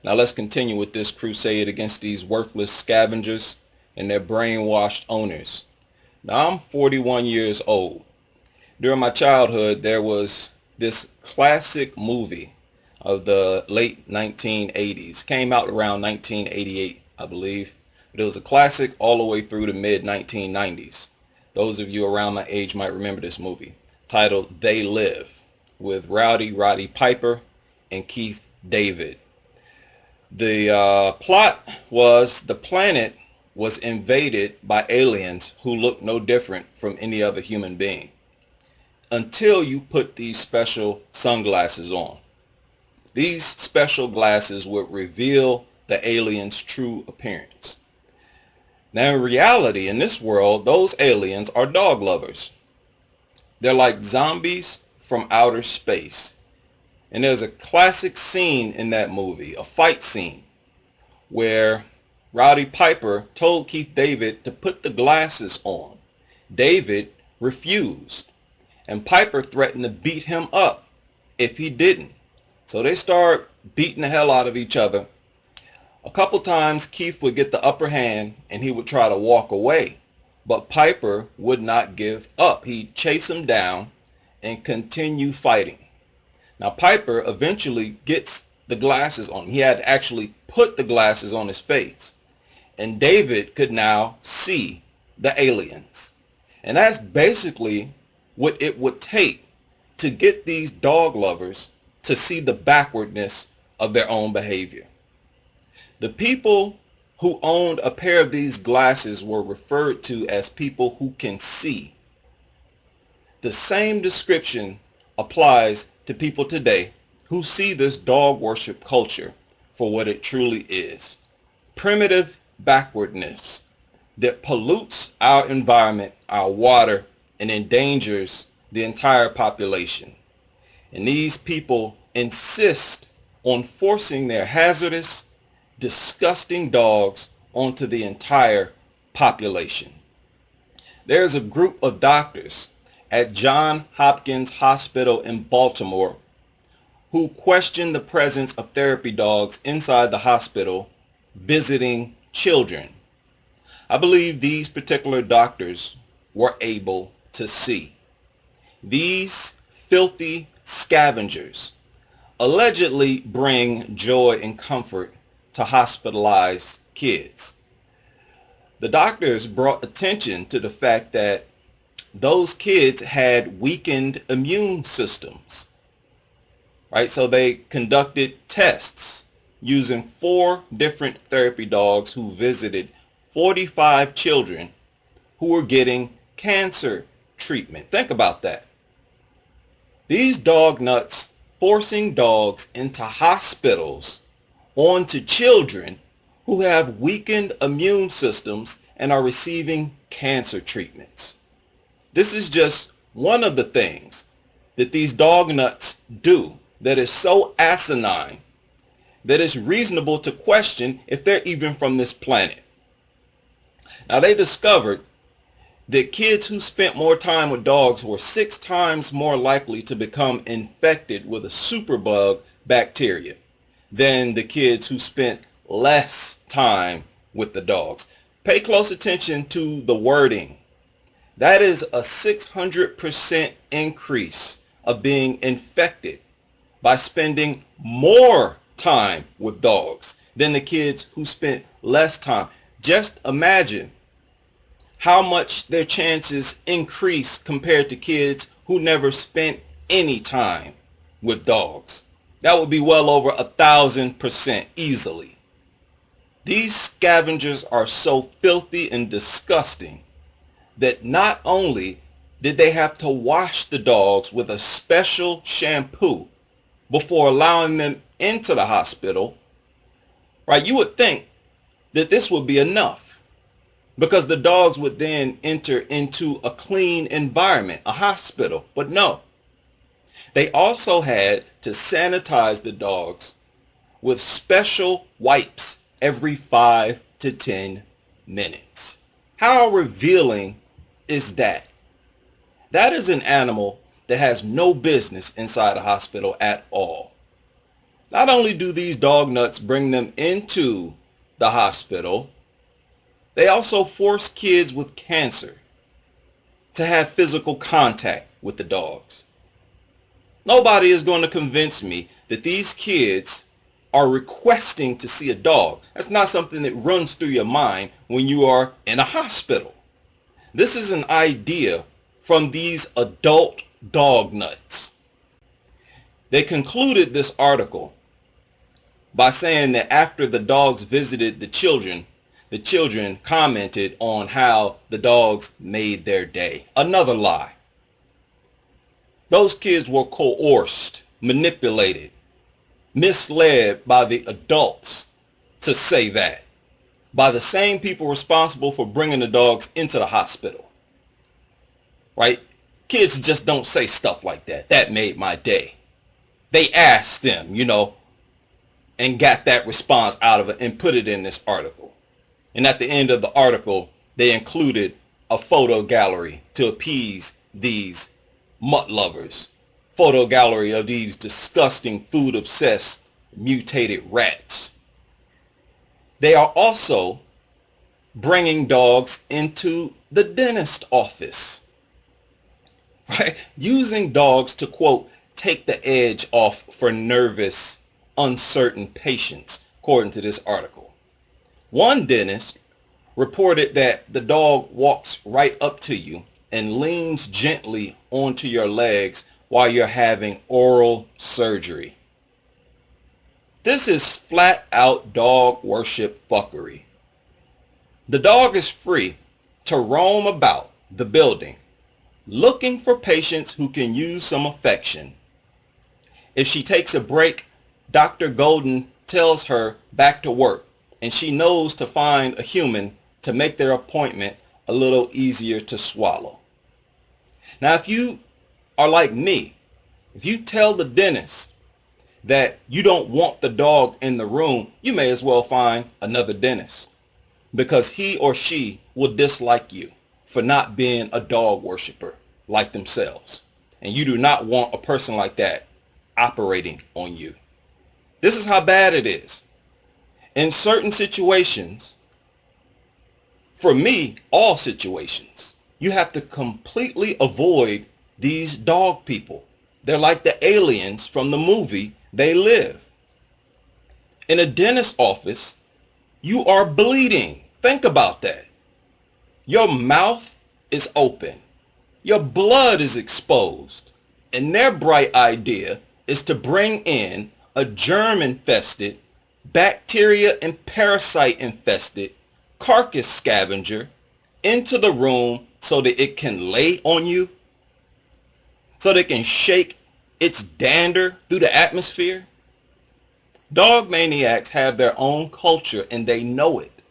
Now let's continue with this crusade against these worthless scavengers and their brainwashed owners. Now I'm 41 years old. During my childhood, there was this classic movie of the late 1980s. Came out around 1988, I believe. But it was a classic all the way through the mid 1990s. Those of you around my age might remember this movie, titled They Live, with Rowdy Roddy Piper and Keith David. The plot was the planet was invaded by aliens who looked no different from any other human being until you put these special sunglasses on. These special glasses would reveal the aliens' true appearance. Now in reality, in this world, those aliens are dog lovers. They're like zombies from outer space. And there's a classic scene in that movie, a fight scene, where Rowdy Piper told Keith David to put the glasses on. David refused, and Piper threatened to beat him up if he didn't. So they start beating the hell out of each other. A couple times Keith would get the upper hand and he would try to walk away, but Piper would not give up. He'd chase him down and continue fighting. Now Piper eventually gets the glasses on him. He had to actually put the glasses on his face. And David could now see the aliens. And that's basically what it would take to get these dog lovers to see the backwardness of their own behavior. The people who owned a pair of these glasses were referred to as people who can see. The same description applies to people today who see this dog worship culture for what it truly is. Primitive backwardness that pollutes our environment, our water, and endangers the entire population. And these people insist on forcing their hazardous, disgusting dogs onto the entire population. There's a group of doctors at Johns Hopkins Hospital in Baltimore who question the presence of therapy dogs inside the hospital visiting children. I believe these particular doctors were able to see. These filthy scavengers allegedly bring joy and comfort to hospitalized kids. The doctors brought attention to the fact that those kids had weakened immune systems, right? So they conducted tests using 4 different therapy dogs who visited 45 children who were getting cancer treatment. Think about that. These dog nuts forcing dogs into hospitals onto children who have weakened immune systems and are receiving cancer treatments. This is just one of the things that these dog nuts do that is so asinine that it's reasonable to question if they're even from this planet. Now they discovered that kids who spent more time with dogs were 6 times more likely to become infected with a superbug bacteria than the kids who spent less time with the dogs. Pay close attention to the wording. That is a 600% increase of being infected by spending more time with dogs than the kids who spent less time. Just imagine how much their chances increase compared to kids who never spent any time with dogs. That would be well over 1,000% easily. These scavengers are so filthy and disgusting that not only did they have to wash the dogs with a special shampoo before allowing them into the hospital, right? You would think that this would be enough because the dogs would then enter into a clean environment, a hospital. But no, they also had to sanitize the dogs with special wipes every 5 to 10 minutes. How revealing is that? That is an animal that has no business inside a hospital at all. Not only do these dog nuts bring them into the hospital, they also force kids with cancer to have physical contact with the dogs. Nobody is going to convince me that these kids are requesting to see a dog. That's not something that runs through your mind when you are in a hospital. This is an idea from these adult dog nuts. They concluded this article by saying that after the dogs visited the children commented on how the dogs made their day. Another lie. Those kids were coerced, manipulated, misled by the adults to say that, by the same people responsible for bringing the dogs into the hospital. Right? Kids just don't say stuff like that. That made my day. They asked them, and got that response out of it and put it in this article. And at the end of the article, they included a photo gallery to appease these mutt lovers. Photo gallery of these disgusting food-obsessed mutated rats. They are also bringing dogs into the dentist office. Right? Using dogs to, quote, take the edge off for nervous, uncertain patients, according to this article. One dentist reported that the dog walks right up to you and leans gently onto your legs while you're having oral surgery. This is flat out dog worship fuckery. The dog is free to roam about the building looking for patients who can use some affection. If she takes a break, Dr. Golden tells her back to work, and she knows to find a human to make their appointment a little easier to swallow. Now, if you are like me, if you tell the dentist that you don't want the dog in the room, you may as well find another dentist, because he or she will dislike you for not being a dog worshiper like themselves. And you do not want a person like that operating on you. This is how bad it is. In certain situations, for me, all situations, you have to completely avoid these dog people. They're like the aliens from the movie They Live. In a dentist's office, you are bleeding. Think about that. Your mouth is open. Your blood is exposed. And their bright idea is to bring in a germ-infested, bacteria and parasite-infested carcass scavenger into the room so that it can lay on you, so that it can shake its dander through the atmosphere. Dog maniacs have their own culture and they know it.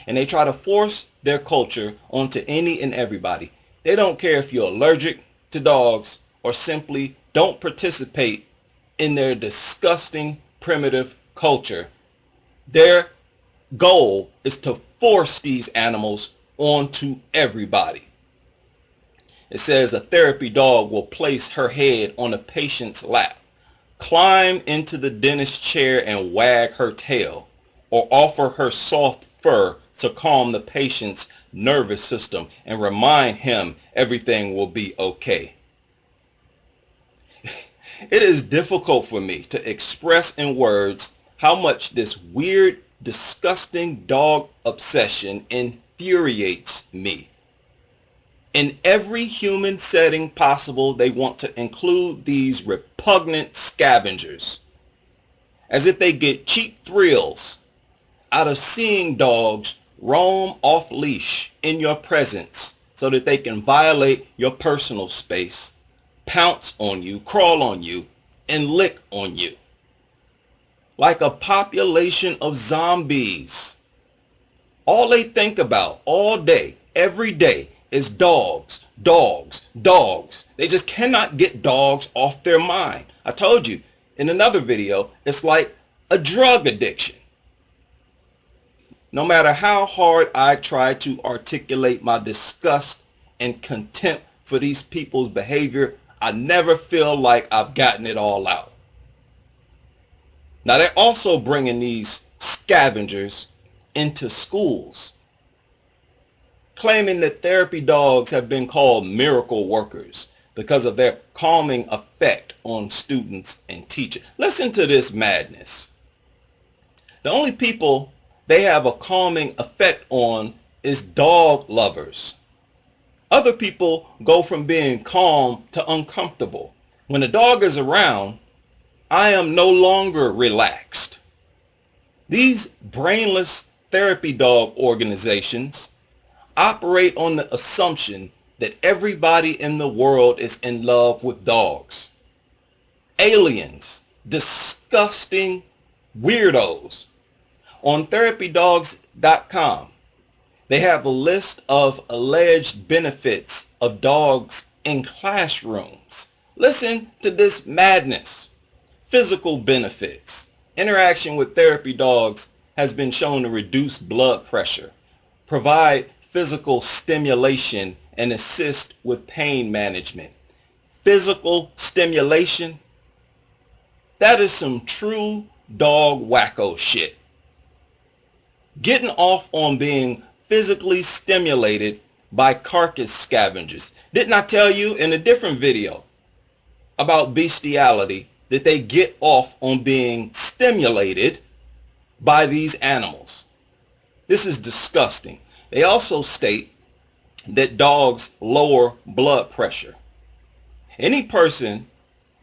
And they try to force their culture onto any and everybody. They don't care if you're allergic to dogs or simply don't participate in their disgusting, primitive culture. Their goal is to force these animals onto everybody. It says a therapy dog will place her head on a patient's lap, climb into the dentist's chair and wag her tail, or offer her soft fur to calm the patient's nervous system and remind him everything will be okay. It is difficult for me to express in words how much this weird, disgusting dog obsession infuriates me. In every human setting possible, they want to include these repugnant scavengers, as if they get cheap thrills out of seeing dogs roam off leash in your presence so that they can violate your personal space, pounce on you, crawl on you, and lick on you. Like a population of zombies. All they think about all day, every day, is dogs, dogs, dogs. They just cannot get dogs off their mind. I told you in another video, it's like a drug addiction. No matter how hard I try to articulate my disgust and contempt for these people's behavior, I never feel like I've gotten it all out. Now they're also bringing these scavengers into schools, claiming that therapy dogs have been called miracle workers because of their calming effect on students and teachers. Listen to this madness. The only people they have a calming effect on is dog lovers. Other people go from being calm to uncomfortable. When a dog is around, I am no longer relaxed. These brainless therapy dog organizations operate on the assumption that everybody in the world is in love with dogs. Aliens, disgusting weirdos. On therapydogs.com, they have a list of alleged benefits of dogs in classrooms. Listen to this madness. Physical benefits. Interaction with therapy dogs has been shown to reduce blood pressure, provide physical stimulation, and assist with pain management. Physical stimulation? That is some true dog wacko shit. Getting off on being physically stimulated by carcass scavengers. Didn't I tell you in a different video about bestiality that they get off on being stimulated by these animals? This is disgusting. They also state that dogs lower blood pressure. Any person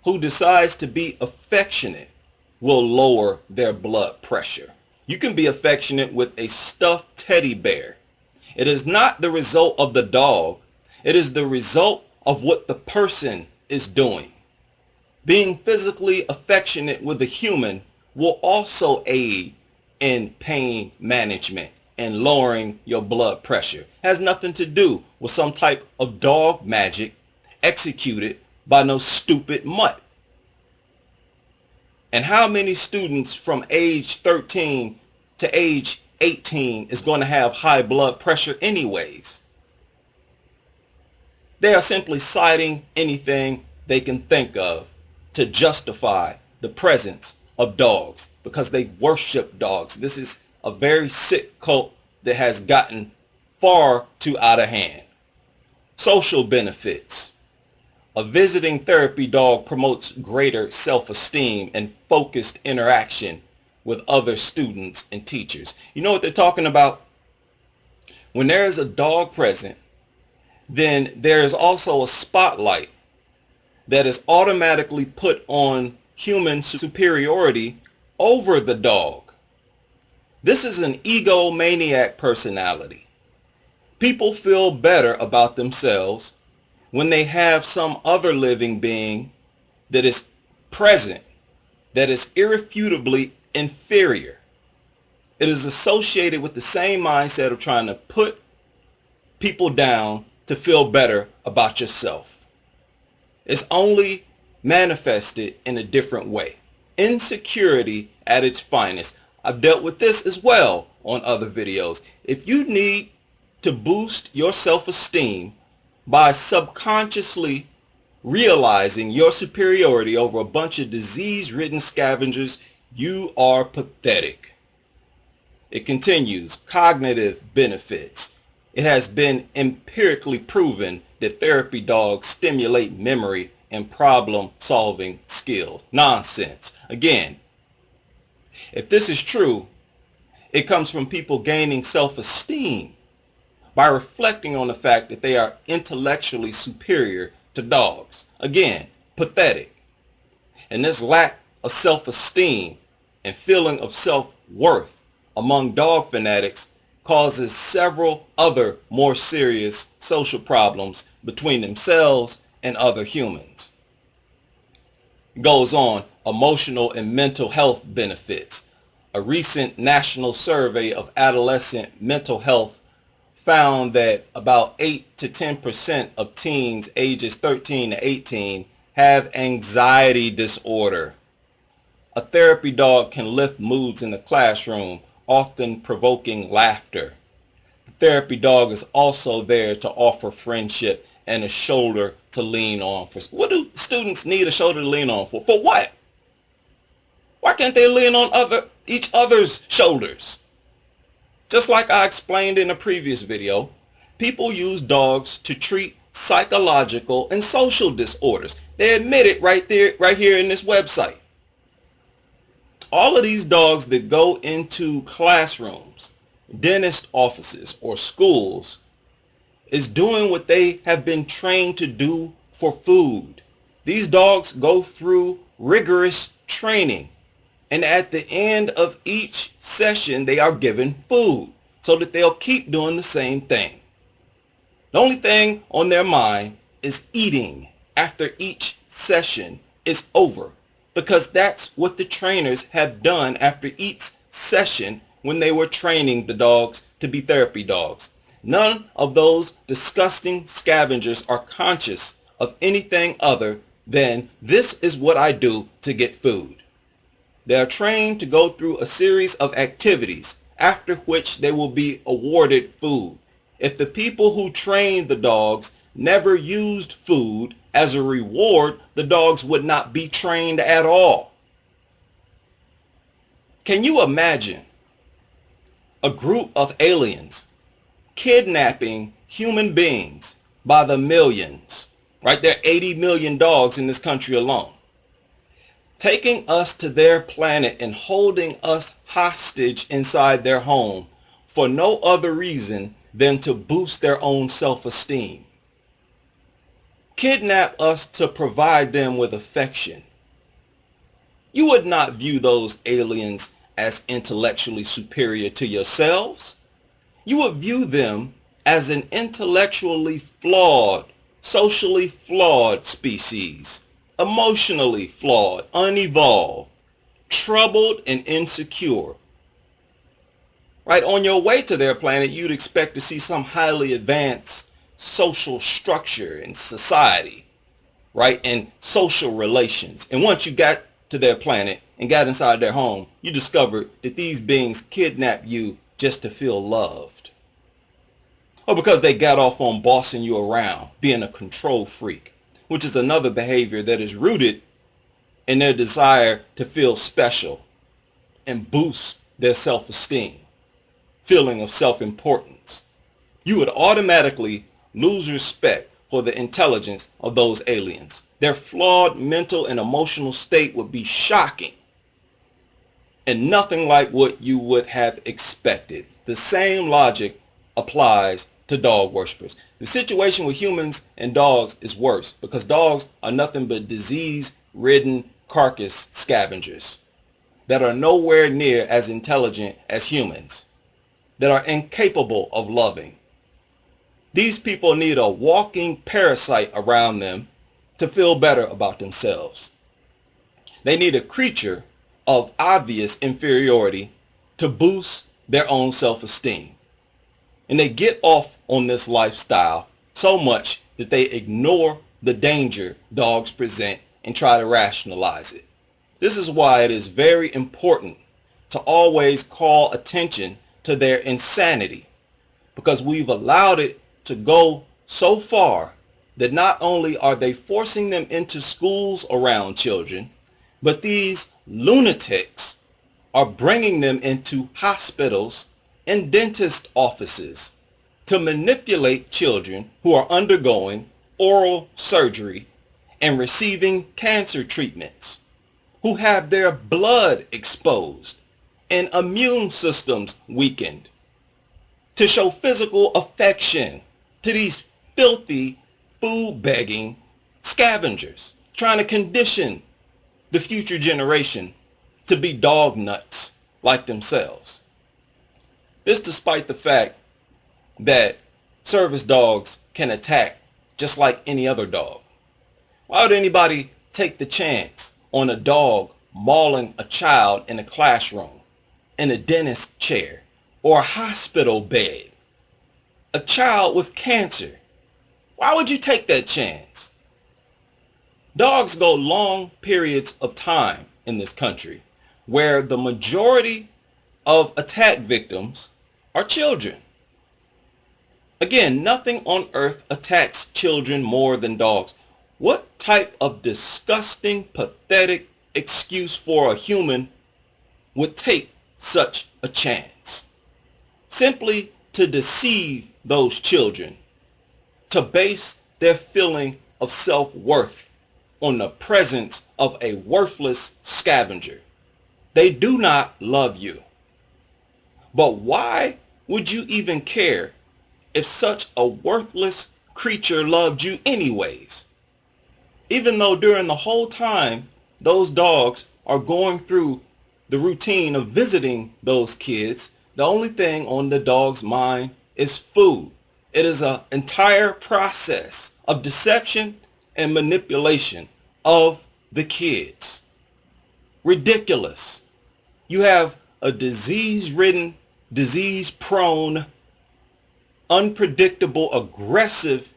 who decides to be affectionate will lower their blood pressure. You can be affectionate with a stuffed teddy bear. It is not the result of the dog. It is the result of what the person is doing. Being physically affectionate with a human will also aid in pain management and lowering your blood pressure. It has nothing to do with some type of dog magic executed by no stupid mutt. And how many students from age 13 to age 18 is going to have high blood pressure anyways? They are simply citing anything they can think of to justify the presence of dogs because they worship dogs. This is a very sick cult that has gotten far too out of hand. Social benefits. A visiting therapy dog promotes greater self-esteem and focused interaction with other students and teachers. You know what they're talking about? When there is a dog present, then there is also a spotlight that is automatically put on human superiority over the dog. This is an egomaniac personality. People feel better about themselves when they have some other living being that is present, that is irrefutably inferior. It is associated with the same mindset of trying to put people down to feel better about yourself. It's only manifested in a different way. Insecurity at its finest. I've dealt with this as well on other videos. If you need to boost your self-esteem by subconsciously realizing your superiority over a bunch of disease-ridden scavengers, you are pathetic. It continues. Cognitive benefits. It has been empirically proven that therapy dogs stimulate memory and problem-solving skills. Nonsense. Again, if this is true, it comes from people gaining self-esteem by reflecting on the fact that they are intellectually superior to dogs. Again, pathetic. And this lack of self-esteem and feeling of self-worth among dog fanatics causes several other more serious social problems between themselves and other humans. It goes on. Emotional and mental health benefits. A recent national survey of adolescent mental health found that about 8 to 10% of teens ages 13 to 18 have anxiety disorder. A therapy dog can lift moods in the classroom, often provoking laughter. The therapy dog is also there to offer friendship and a shoulder to lean on. What do students need a shoulder to lean on for? For what? Why can't they lean on each other's shoulders? Just like I explained in a previous video, people use dogs to treat psychological and social disorders. They admit it right here in this website. All of these dogs that go into classrooms, dentist offices, or schools is doing what they have been trained to do for food. These dogs go through rigorous training, and at the end of each session they are given food so that they'll keep doing the same thing. The only thing on their mind is eating after each session is over, because that's what the trainers have done after each session when they were training the dogs to be therapy dogs. None of those disgusting scavengers are conscious of anything other than this is what I do to get food. They are trained to go through a series of activities after which they will be awarded food. If the people who trained the dogs never used food as a reward, the dogs would not be trained at all. Can you imagine a group of aliens kidnapping human beings by the millions? Right? There are 80 million dogs in this country alone. Taking us to their planet and holding us hostage inside their home for no other reason than to boost their own self-esteem. Kidnap us to provide them with affection. You would not view those aliens as intellectually superior to yourselves. You would view them as an intellectually flawed, socially flawed species, emotionally flawed, unevolved, troubled, and insecure. Right, on your way to their planet, you'd expect to see some highly advanced social structure and society, right, and social relations. And once you got to their planet and got inside their home, you discovered that these beings kidnapped you just to feel loved. Or because they got off on bossing you around, being a control freak, which is another behavior that is rooted in their desire to feel special and boost their self-esteem, feeling of self-importance. You would automatically lose respect for the intelligence of those aliens. Their flawed mental and emotional state would be shocking and nothing like what you would have expected. The same logic applies to dog worshippers. The situation with humans and dogs is worse because dogs are nothing but disease-ridden carcass scavengers that are nowhere near as intelligent as humans, that are incapable of loving. These people need a walking parasite around them to feel better about themselves. They need a creature of obvious inferiority to boost their own self-esteem. And they get off on this lifestyle so much that they ignore the danger dogs present and try to rationalize it. This is why it is very important to always call attention to their insanity, because we've allowed it to go so far that not only are they forcing them into schools around children, but these lunatics are bringing them into hospitals and dentist offices to manipulate children who are undergoing oral surgery and receiving cancer treatments, who have their blood exposed and immune systems weakened, to show physical affection to these filthy, food-begging scavengers, trying to condition the future generation to be dog nuts like themselves. This despite the fact that service dogs can attack just like any other dog. Why would anybody take the chance on a dog mauling a child in a classroom, in a dentist chair, or a hospital bed? A child with cancer. Why would you take that chance? Dogs go long periods of time in this country where the majority of attack victims are children. Again, nothing on earth attacks children more than dogs. What type of disgusting, pathetic excuse for a human would take such a chance? Simply to deceive those children, to base their feeling of self-worth on the presence of a worthless scavenger. They do not love you. But why would you even care if such a worthless creature loved you anyways? Even though during the whole time those dogs are going through the routine of visiting those kids, the only thing on the dog's mind is food. It is an entire process of deception and manipulation of the kids. Ridiculous. You have a disease-ridden, disease-prone, unpredictable, aggressive,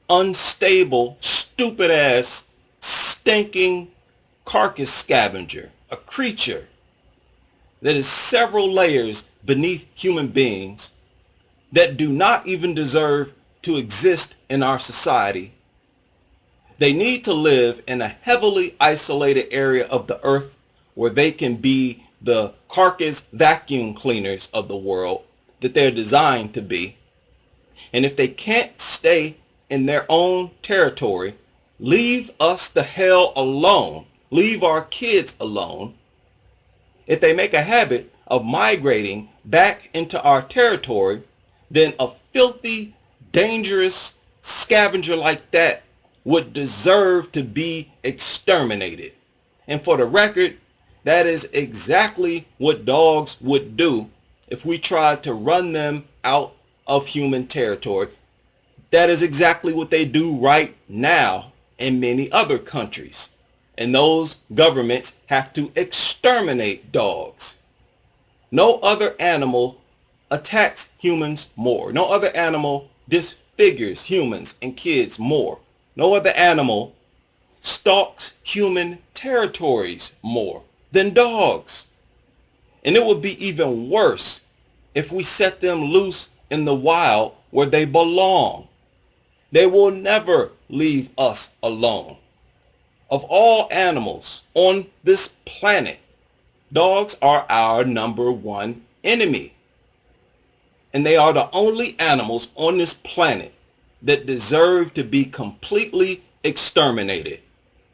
unstable, stupid-ass, stinking carcass scavenger, a creature that is several layers beneath human beings that do not even deserve to exist in our society. They need to live in a heavily isolated area of the earth where they can be the carcass vacuum cleaners of the world that they're designed to be. And if they can't stay in their own territory, leave us the hell alone. Leave our kids alone. If they make a habit of migrating back into our territory, then a filthy, dangerous scavenger like that would deserve to be exterminated. And for the record, that is exactly what dogs would do if we tried to run them out of human territory. That is exactly what they do right now in many other countries. And those governments have to exterminate dogs. No other animal attacks humans more. No other animal disfigures humans and kids more. No other animal stalks human territories more than dogs. And it would be even worse if we set them loose in the wild where they belong. They will never leave us alone. Of all animals on this planet, dogs are our number one enemy. And they are the only animals on this planet that deserve to be completely exterminated.